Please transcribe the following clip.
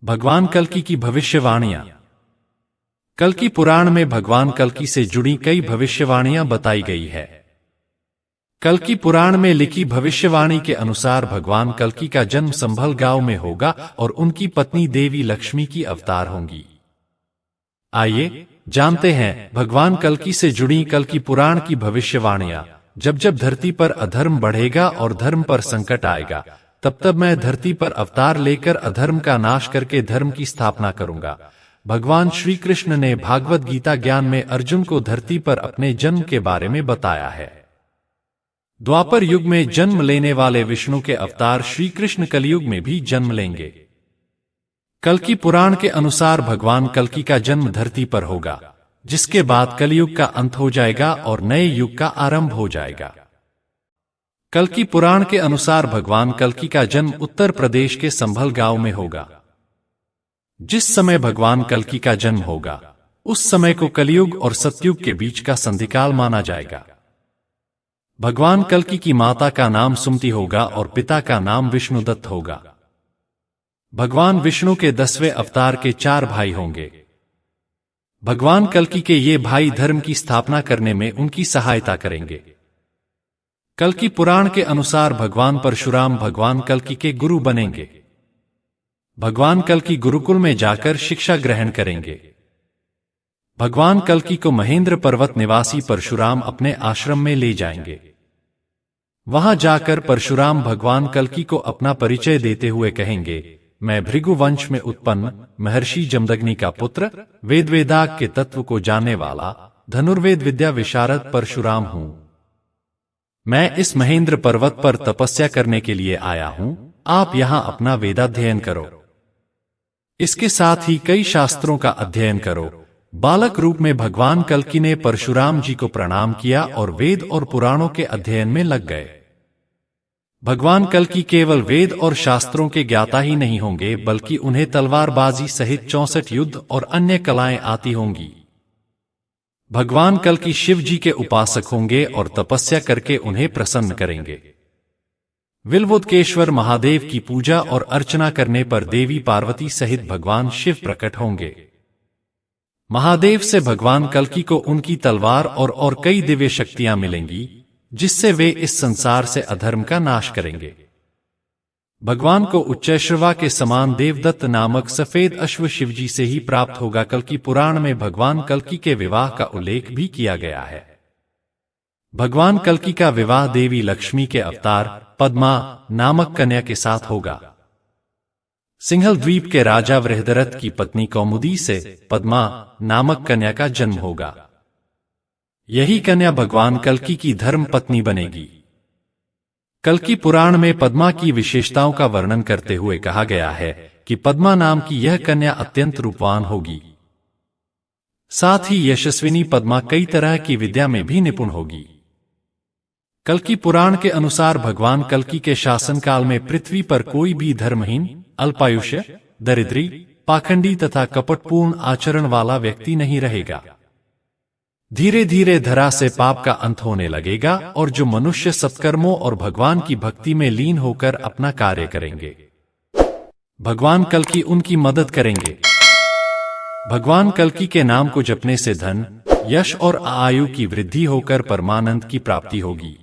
भगवान कल्कि की भविष्यवाणियां। कल्कि पुराण में भगवान कल्कि से जुड़ी कई भविष्यवाणियां बताई गई है। कल्कि पुराण में लिखी भविष्यवाणी के अनुसार भगवान कल्कि का जन्म संभल गांव में होगा और उनकी पत्नी देवी लक्ष्मी की अवतार होंगी। आइए जानते हैं भगवान कल्कि से जुड़ी कल्कि पुराण की भविष्यवाणियां। जब जब धरती पर अधर्म बढ़ेगा और धर्म पर संकट आएगा, तब तब मैं धरती पर अवतार लेकर अधर्म का नाश करके धर्म की स्थापना करूंगा। भगवान श्री कृष्ण ने भागवत गीता ज्ञान में अर्जुन को धरती पर अपने जन्म के बारे में बताया है। द्वापर युग में जन्म लेने वाले विष्णु के अवतार श्री कृष्ण कलयुग में भी जन्म लेंगे। कल्कि पुराण के अनुसार भगवान कल्कि का जन्म धरती पर होगा, जिसके बाद कलयुग का अंत हो जाएगा और नए युग का आरंभ हो जाएगा। कल्कि पुराण के अनुसार भगवान कल्कि का जन्म उत्तर प्रदेश के संभल गांव में होगा। जिस समय भगवान कल्कि का जन्म होगा, उस समय को कलयुग और सतयुग के बीच का संधिकाल माना जाएगा। भगवान कल्कि की माता का नाम सुमति होगा और पिता का नाम विष्णुदत्त होगा। भगवान विष्णु के 10वें अवतार के 4 भाई होंगे। भगवान कल्कि के ये भाई धर्म की स्थापना करने में उनकी सहायता करेंगे। कल्कि पुराण के अनुसार भगवान परशुराम भगवान कल्कि के गुरु बनेंगे। भगवान कल्कि गुरुकुल में जाकर शिक्षा ग्रहण करेंगे। भगवान कल्कि को महेंद्र पर्वत निवासी परशुराम अपने आश्रम में ले जाएंगे। वहां जाकर परशुराम भगवान कल्कि को अपना परिचय देते हुए कहेंगे, मैं भृगु वंश में उत्पन्न महर्षि जमदग्नि का पुत्र, वेद वेदाग के तत्व को जानने वाला धनुर्वेद विद्या विशारद परशुराम हूं। मैं इस महेंद्र पर्वत पर तपस्या करने के लिए आया हूं। आप यहां अपना वेदाध्ययन करो। इसके साथ ही कई शास्त्रों का अध्ययन करो। बालक रूप में भगवान कल्कि ने परशुराम जी को प्रणाम किया और वेद और पुराणों के अध्ययन में लग गए। भगवान कल्कि केवल वेद और शास्त्रों के ज्ञाता ही नहीं होंगे, बल्कि उन्हें तलवारबाजी सहित 64 युद्ध और अन्य कलाएं आती होंगी। भगवान कल्कि शिव जी के उपासक होंगे और तपस्या करके उन्हें प्रसन्न करेंगे। विल्वोदकेश्वर महादेव की पूजा और अर्चना करने पर देवी पार्वती सहित भगवान शिव प्रकट होंगे। महादेव से भगवान कल्कि को उनकी तलवार और कई दिव्य शक्तियां मिलेंगी, जिससे वे इस संसार से अधर्म का नाश करेंगे। भगवान को उच्चैश्रवा के समान देवदत्त नामक सफेद अश्व शिवजी से ही प्राप्त होगा। कल्कि पुराण में भगवान कल्कि के विवाह का उल्लेख भी किया गया है। भगवान कल्कि का विवाह देवी लक्ष्मी के अवतार पद्मा नामक कन्या के साथ होगा। सिंहल द्वीप के राजा वृहदरथ की पत्नी कौमुदी से पद्मा नामक कन्या का जन्म होगा। यही कन्या भगवान कल्कि की धर्म पत्नी बनेगी। कल्कि पुराण में पद्मा की विशेषताओं का वर्णन करते हुए कहा गया है कि पद्मा नाम की यह कन्या अत्यंत रूपवान होगी। साथ ही यशस्विनी पद्मा कई तरह की विद्या में भी निपुण होगी। कल्कि पुराण के अनुसार भगवान कल्कि के शासनकाल में पृथ्वी पर कोई भी धर्महीन, अल्पायुष्य, दरिद्री, पाखंडी तथा कपटपूर्ण आचरण वाला व्यक्ति नहीं रहेगा। धीरे धीरे धरा से पाप का अंत होने लगेगा और जो मनुष्य सत्कर्मों और भगवान की भक्ति में लीन होकर अपना कार्य करेंगे, भगवान कल्कि उनकी मदद करेंगे। भगवान कल्कि के नाम को जपने से धन, यश और आयु की वृद्धि होकर परमानंद की प्राप्ति होगी।